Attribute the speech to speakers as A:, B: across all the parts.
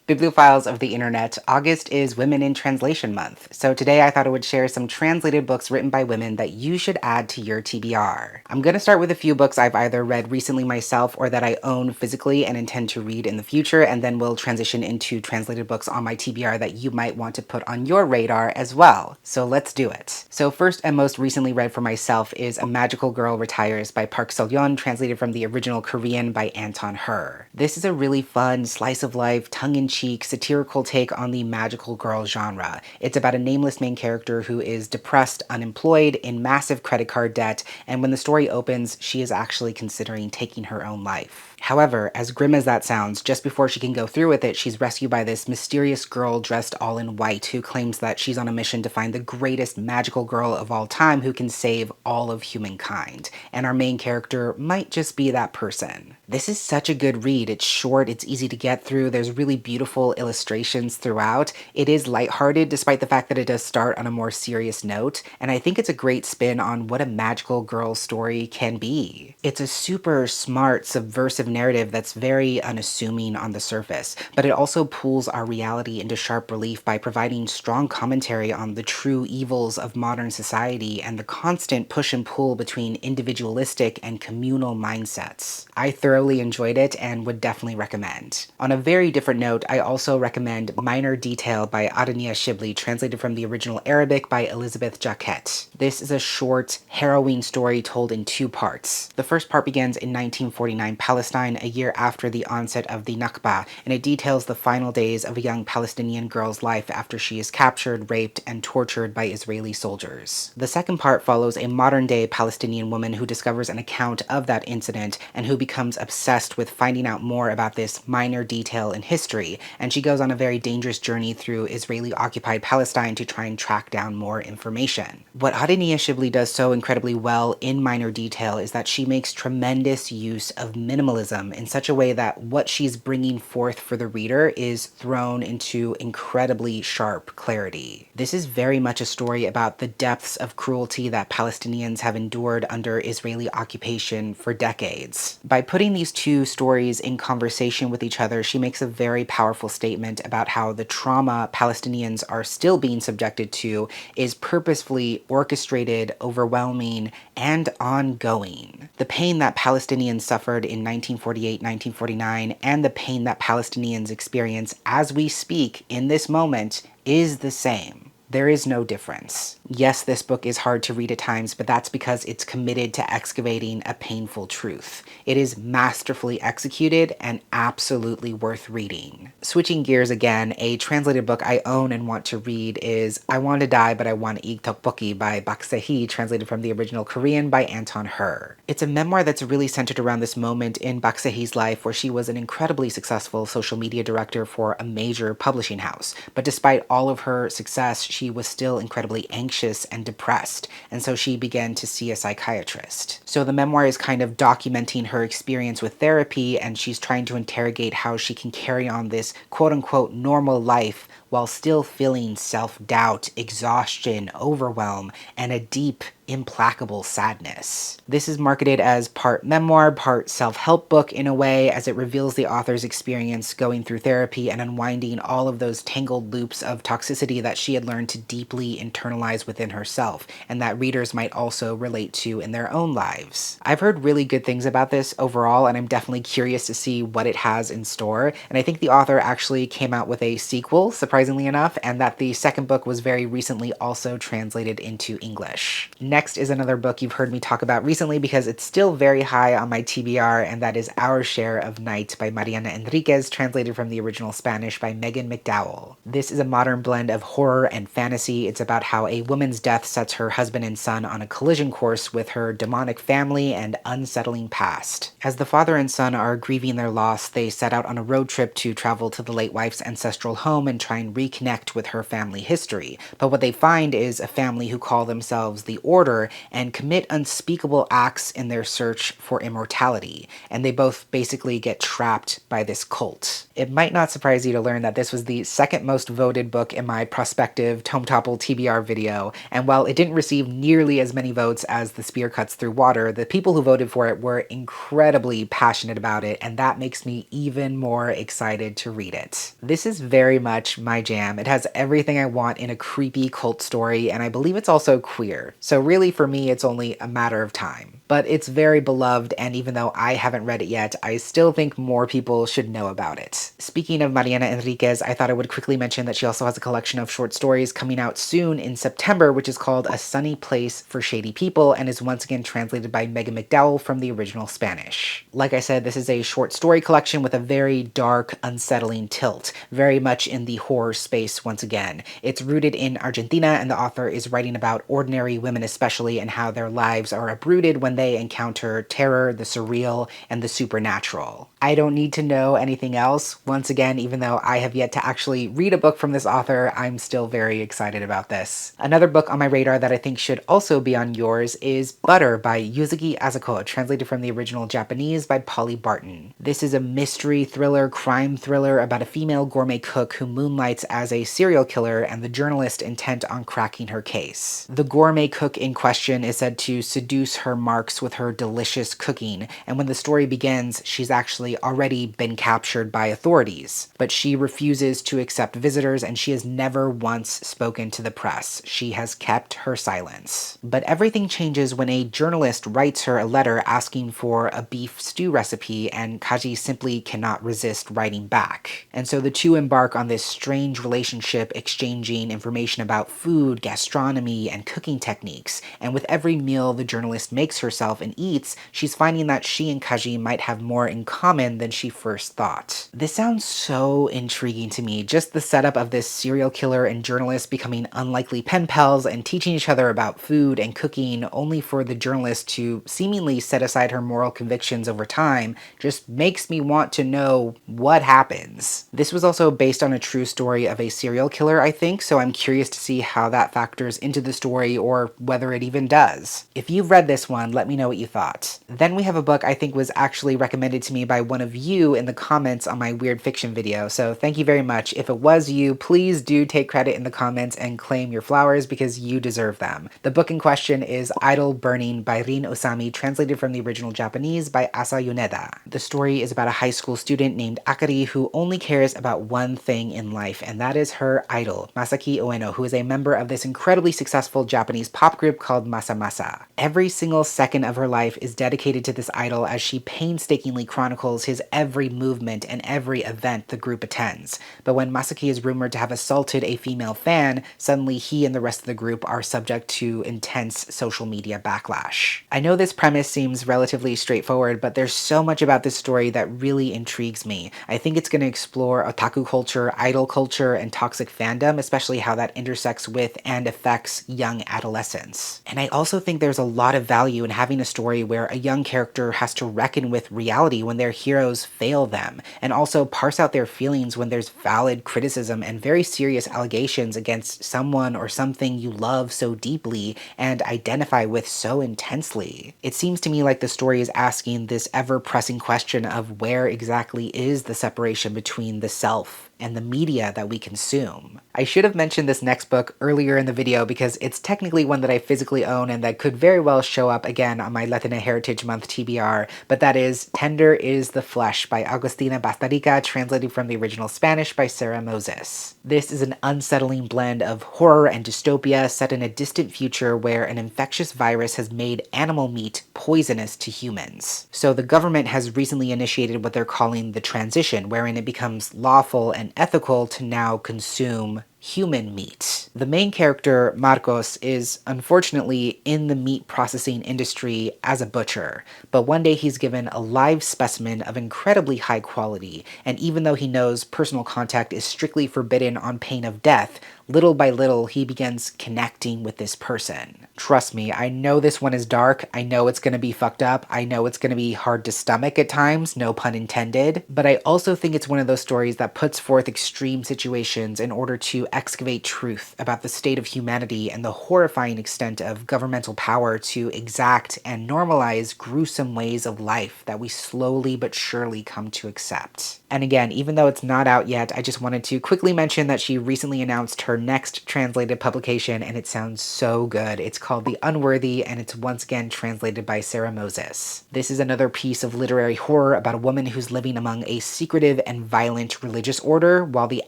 A: Bibliophiles of the internet, August is Women in Translation Month, so today I thought I would share some translated books written by women that you should add to your TBR. I'm gonna start with a few books I've either read recently myself or that I own physically and intend to read in the future, and then we'll transition into translated books on my TBR that you might want to put on your radar as well. So let's do it. So first and most recently read for myself is A Magical Girl Retires by Park Seo-yeon, translated from the original Korean by Anton Hur. This is a really fun, slice of life, tongue-in-cheek, satirical take on the magical girl genre. It's about a nameless main character who is depressed, unemployed, in massive credit card debt, and when the story opens, she is actually considering taking her own life. However, as grim as that sounds, just before she can go through with it, she's rescued by this mysterious girl dressed all in white who claims that she's on a mission to find the greatest magical girl of all time who can save all of humankind. And our main character might just be that person. This is such a good read. It's short, it's easy to get through, there's really beautiful illustrations throughout. It is lighthearted despite the fact that it does start on a more serious note, and I think it's a great spin on what a magical girl story can be. It's a super smart, subversive narrative that's very unassuming on the surface, but it also pulls our reality into sharp relief by providing strong commentary on the true evils of modern society and the constant push and pull between individualistic and communal mindsets. I thoroughly enjoyed it and would definitely recommend. On a very different note, I also recommend Minor Detail by Adania Shibli, translated from the original Arabic by Elizabeth Jacquet. This is a short, harrowing story told in two parts. The first part begins in 1949 Palestine, a year after the onset of the Nakba, and it details the final days of a young Palestinian girl's life after she is captured, raped, and tortured by Israeli soldiers. The second part follows a modern-day Palestinian woman who discovers an account of that incident and who becomes obsessed with finding out more about this minor detail in history, and she goes on a very dangerous journey through Israeli-occupied Palestine to try and track down more information. What Adenia Shibli does so incredibly well in Minor Detail is that she makes tremendous use of minimalism in such a way that what she's bringing forth for the reader is thrown into incredibly sharp clarity. This is very much a story about the depths of cruelty that Palestinians have endured under Israeli occupation for decades. By putting these two stories in conversation with each other, she makes a very powerful statement about how the trauma Palestinians are still being subjected to is purposefully orchestrated, overwhelming, and ongoing. The pain that Palestinians suffered in 1948-1949 and the pain that Palestinians experience as we speak in this moment is the same. There is no difference. Yes, this book is hard to read at times, but that's because it's committed to excavating a painful truth. It is masterfully executed and absolutely worth reading. Switching gears again, a translated book I own and want to read is I Want to Die But I Want to Eat Tteokbokki by Bak Se-hee, translated from the original Korean by Anton Hur. It's a memoir that's really centered around this moment in Bak Se-hee's life where she was an incredibly successful social media director for a major publishing house. But despite all of her success, she was still incredibly anxious and depressed, and so she began to see a psychiatrist. So the memoir is kind of documenting her experience with therapy, and she's trying to interrogate how she can carry on this quote-unquote normal life while still feeling self-doubt, exhaustion, overwhelm, and a deep, implacable sadness. This is marketed as part memoir, part self-help book in a way, as it reveals the author's experience going through therapy and unwinding all of those tangled loops of toxicity that she had learned to deeply internalize within herself, and that readers might also relate to in their own lives. I've heard really good things about this overall, and I'm definitely curious to see what it has in store, and I think the author actually came out with a sequel, surprisingly enough, and that the second book was very recently also translated into English. Next is another book you've heard me talk about recently because it's still very high on my TBR, and that is Our Share of Night by Mariana Enriquez, translated from the original Spanish by Megan McDowell. This is a modern blend of horror and fantasy. It's about how a woman's death sets her husband and son on a collision course with her demonic family and unsettling past. As the father and son are grieving their loss, they set out on a road trip to travel to the late wife's ancestral home and try and reconnect with her family history. But what they find is a family who call themselves the Order and commit unspeakable acts in their search for immortality, and they both basically get trapped by this cult. It might not surprise you to learn that this was the second most voted book in my prospective Tome Topple TBR video, and while it didn't receive nearly as many votes as The Spear Cuts Through Water, the people who voted for it were incredibly passionate about it, and that makes me even more excited to read it. This is very much my jam. It has everything I want in a creepy cult story, and I believe it's also queer. So really for me, it's only a matter of time. But it's very beloved, and even though I haven't read it yet, I still think more people should know about it. Speaking of Mariana Enriquez, I thought I would quickly mention that she also has a collection of short stories coming out soon in September, which is called A Sunny Place for Shady People, and is once again translated by Megan McDowell from the original Spanish. Like I said, this is a short story collection with a very dark, unsettling tilt, very much in the horror space once again. It's rooted in Argentina, and the author is writing about ordinary women especially, and how their lives are uprooted when they encounter terror, the surreal, and the supernatural. I don't need to know anything else. Once again, even though I have yet to actually read a book from this author, I'm still very excited about this. Another book on my radar that I think should also be on yours is Butter by Yuzuki Azuko, translated from the original Japanese by Polly Barton. This is a mystery thriller, crime thriller about a female gourmet cook who moonlights as a serial killer and the journalist intent on cracking her case. The gourmet cook in question is said to seduce her marks with her delicious cooking, and when the story begins, she's actually already been captured by authorities. But she refuses to accept visitors, and she has never once spoken to the press. She has kept her silence. But everything changes when a journalist writes her a letter asking for a beef stew recipe, and Kaji simply cannot resist writing back. And so the two embark on this strange relationship, exchanging information about food, gastronomy, and cooking techniques. And with every meal the journalist makes herself and eats, she's finding that she and Kaji might have more in common than she first thought. This sounds so intriguing to me, just the setup of this serial killer and journalist becoming unlikely pen pals and teaching each other about food and cooking, only for the journalist to seemingly set aside her moral convictions over time, just makes me want to know what happens. This was also based on a true story of a serial killer, I think, so I'm curious to see how that factors into the story, or whether it even does. If you've read this one, let me know what you thought. Then we have a book I think was actually recommended to me by one of you in the comments on my weird fiction video, so thank you very much. If it was you, please do take credit in the comments and claim your flowers because you deserve them. The book in question is Idol Burning by Rin Osami, translated from the original Japanese by Asa Yoneda. The story is about a high school student named Akari who only cares about one thing in life, and that is her idol, Masaki Ueno, who is a member of this incredibly successful Japanese pop group called Masa Masa. Every single second of her life is dedicated to this idol as she painstakingly chronicles his every movement and every event the group attends. But when Masaki is rumored to have assaulted a female fan, suddenly he and the rest of the group are subject to intense social media backlash. I know this premise seems relatively straightforward, but there's so much about this story that really intrigues me. I think it's going to explore otaku culture, idol culture, and toxic fandom, especially how that intersects with and affects young adolescents. And I also think there's a lot of value in having a story where a young character has to reckon with reality when their heroes fail them, and also parse out their feelings when there's valid criticism and very serious allegations against someone or something you love so deeply and identify with so intensely. It seems to me like the story is asking this ever-pressing question of where exactly is the separation between the self and the media that we consume. I should have mentioned this next book earlier in the video because it's technically one that I physically own and that could very well show up again on my Latina Heritage Month TBR, but that is Tender is the Flesh by Agustina Bastarica, translated from the original Spanish by Sarah Moses. This is an unsettling blend of horror and dystopia set in a distant future where an infectious virus has made animal meat poisonous to humans. So the government has recently initiated what they're calling the transition, wherein it becomes lawful and ethical to now consume human meat. The main character, Marcos, is unfortunately in the meat processing industry as a butcher, but one day he's given a live specimen of incredibly high quality, and even though he knows personal contact is strictly forbidden on pain of death, little by little he begins connecting with this person. Trust me, I know this one is dark, I know it's gonna be fucked up, I know it's gonna be hard to stomach at times, no pun intended, but I also think it's one of those stories that puts forth extreme situations in order to excavate truth about the state of humanity and the horrifying extent of governmental power to exact and normalize gruesome ways of life that we slowly but surely come to accept. And again, even though it's not out yet, I just wanted to quickly mention that she recently announced her next translated publication, and it sounds so good. It's called The Unworthy, and it's once again translated by Sarah Moses. This is another piece of literary horror about a woman who's living among a secretive and violent religious order while the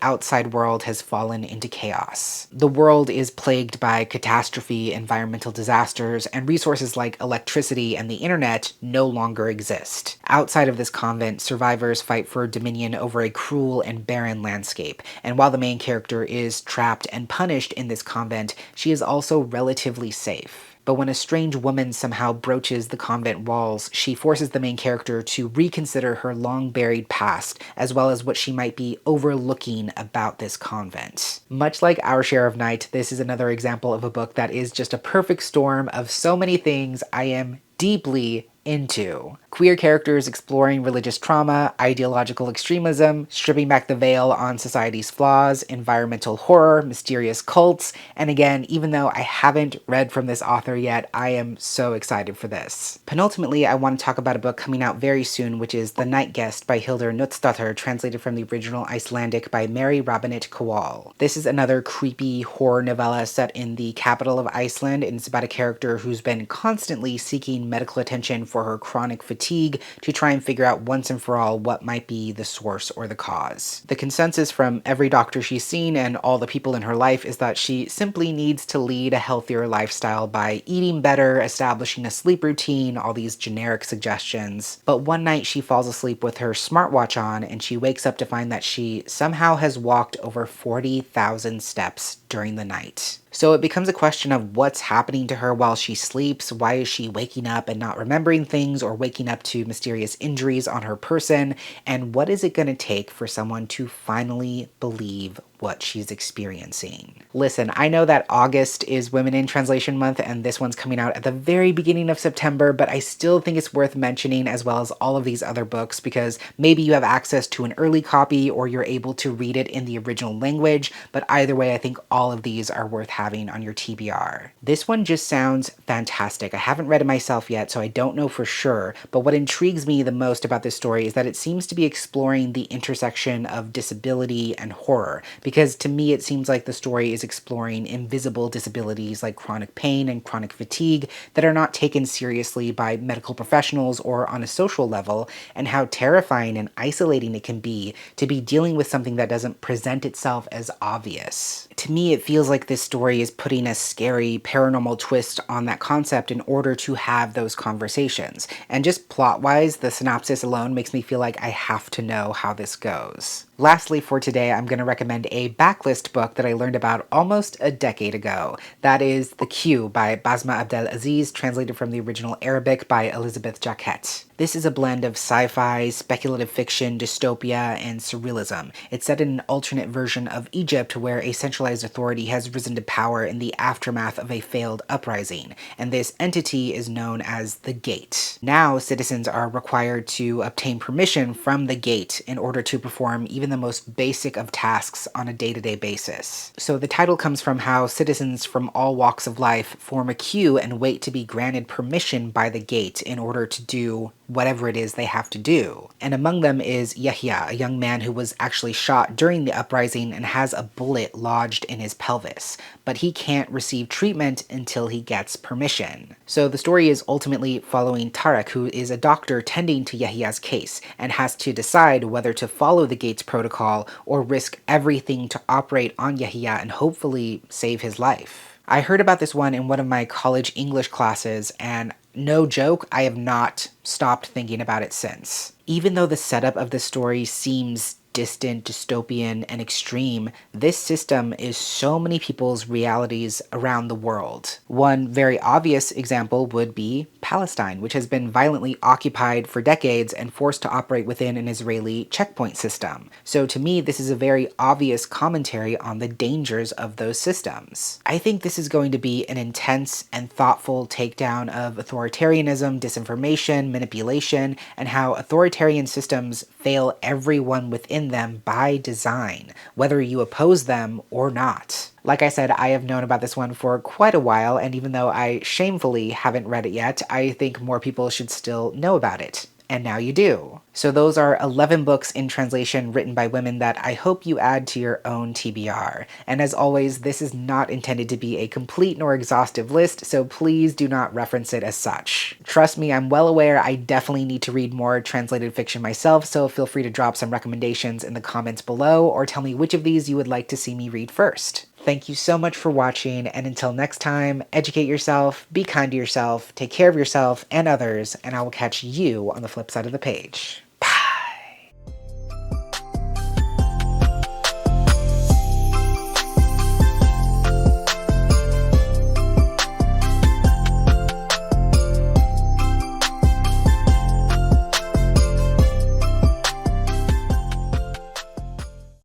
A: outside world has fallen into chaos. The world is plagued by catastrophe, environmental disasters, and resources like electricity and the internet no longer exist. Outside of this convent, survivors fight for dominion over a cruel and barren landscape, and while the main character is trapped and punished in this convent, she is also relatively safe. But when a strange woman somehow broaches the convent walls, she forces the main character to reconsider her long-buried past, as well as what she might be overlooking about this convent. Much like Our Share of Night, this is another example of a book that is just a perfect storm of so many things I am deeply into. Queer characters exploring religious trauma, ideological extremism, stripping back the veil on society's flaws, environmental horror, mysterious cults, and again, even though I haven't read from this author yet, I am so excited for this. Penultimately, I want to talk about a book coming out very soon, which is The Night Guest by Hildur Knutsdottir, translated from the original Icelandic by Mary Robinette Kowal. This is another creepy horror novella set in the capital of Iceland, and it's about a character who's been constantly seeking medical attention for her chronic fatigue to try and figure out once and for all what might be the source or the cause. The consensus from every doctor she's seen and all the people in her life is that she simply needs to lead a healthier lifestyle by eating better, establishing a sleep routine, all these generic suggestions. But one night she falls asleep with her smartwatch on and she wakes up to find that she somehow has walked over 40,000 steps during the night. So it becomes a question of what's happening to her while she sleeps. Why is she waking up and not remembering things, or waking up to mysterious injuries on her person? And what is it going to take for someone to finally believe what she's experiencing? Listen, I know that August is Women in Translation Month and this one's coming out at the very beginning of September, but I still think it's worth mentioning, as well as all of these other books, because maybe you have access to an early copy or you're able to read it in the original language, but either way, I think all of these are worth having on your TBR. This one just sounds fantastic. I haven't read it myself yet, so I don't know for sure, but what intrigues me the most about this story is that it seems to be exploring the intersection of disability and horror, because to me it seems like the story is exploring invisible disabilities like chronic pain and chronic fatigue that are not taken seriously by medical professionals or on a social level, and how terrifying and isolating it can be to be dealing with something that doesn't present itself as obvious. To me, it feels like this story is putting a scary paranormal twist on that concept in order to have those conversations. And just plot-wise, the synopsis alone makes me feel like I have to know how this goes. Lastly, for today, I'm going to recommend a backlist book that I learned about almost a decade ago. That is The Queue by Basma Abdel Aziz, translated from the original Arabic by Elizabeth Jacquet. This is a blend of sci-fi, speculative fiction, dystopia, and surrealism. It's set in an alternate version of Egypt where a centralized authority has risen to power in the aftermath of a failed uprising, and this entity is known as the Gate. Now, citizens are required to obtain permission from the Gate in order to perform even the most basic of tasks on a day-to-day basis. So the title comes from how citizens from all walks of life form a queue and wait to be granted permission by the Gate in order to do whatever it is they have to do. And among them is Yahya, a young man who was actually shot during the uprising and has a bullet lodged in his pelvis, but he can't receive treatment until he gets permission. So the story is ultimately following Tarek, who is a doctor tending to Yahya's case, and has to decide whether to follow the Gate's protocol or risk everything to operate on Yahya and hopefully save his life. I heard about this one in one of my college English classes, and no joke, I have not stopped thinking about it since. Even though the setup of the story seems distant, dystopian, and extreme, this system is so many people's realities around the world. One very obvious example would be Palestine, which has been violently occupied for decades and forced to operate within an Israeli checkpoint system. So to me, this is a very obvious commentary on the dangers of those systems. I think this is going to be an intense and thoughtful takedown of authoritarianism, disinformation, manipulation, and how authoritarian systems fail everyone within them by design, whether you oppose them or not. Like I said, I have known about this one for quite a while, and even though I shamefully haven't read it yet, I think more people should still know about it. And now you do. So those are 11 books in translation written by women that I hope you add to your own TBR. And as always, this is not intended to be a complete nor exhaustive list, so please do not reference it as such. Trust me, I'm well aware I definitely need to read more translated fiction myself, so feel free to drop some recommendations in the comments below, or tell me which of these you would like to see me read first. Thank you so much for watching, and until next time, educate yourself, be kind to yourself, take care of yourself and others, and I will catch you on the flip side of the page.